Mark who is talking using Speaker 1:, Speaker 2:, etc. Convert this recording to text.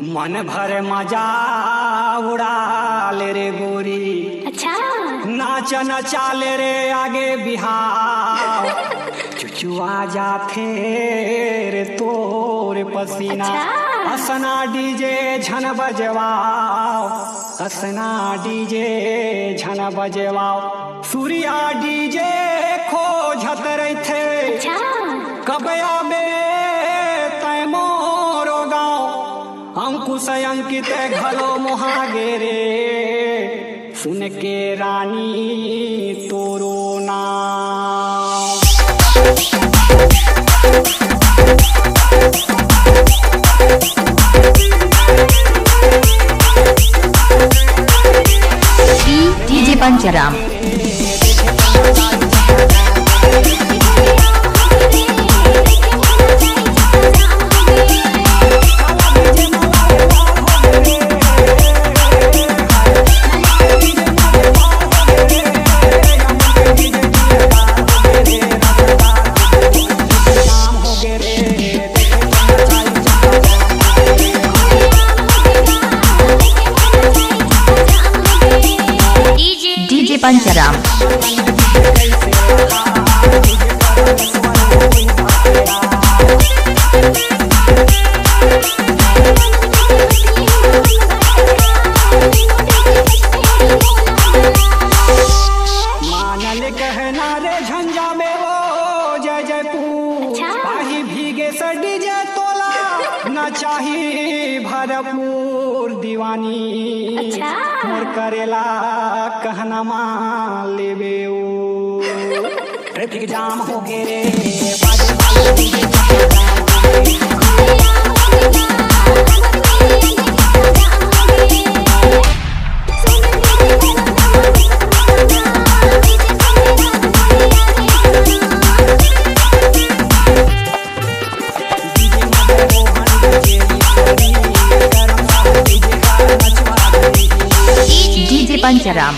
Speaker 1: मन भर मजा उड़ा ले रे गोरी।
Speaker 2: अच्छा
Speaker 1: नाच नचा ले रे आगे बिहार। चुचुआ जा फेर तोर पसीना।
Speaker 2: अच्छा।
Speaker 1: हसना डीजे झन बजवाओ, हसना डीजे झन बजवाओ। सूर्या डीजे खोजत रही थे।
Speaker 2: अच्छा
Speaker 1: कब आबे तै मोरो गाँव। अंकुश अंकित घलो मोहागे रे, सुन के रानी तोरो नाम।
Speaker 3: डीजे पंचराम। डीजे पंचराम।
Speaker 1: मानल कहना रे झंझा में वो जय जयपुर।
Speaker 2: अच्छा।
Speaker 1: पाही भीगे से डीजे तोला, न चाही भरपूर दीवानी।
Speaker 2: अच्छा।
Speaker 1: मोर करेला कहना मान लेबे ओ। ट्रैफिक जाम हो गे रे, बाजे वाले डीजे
Speaker 3: डीजे पंचराम।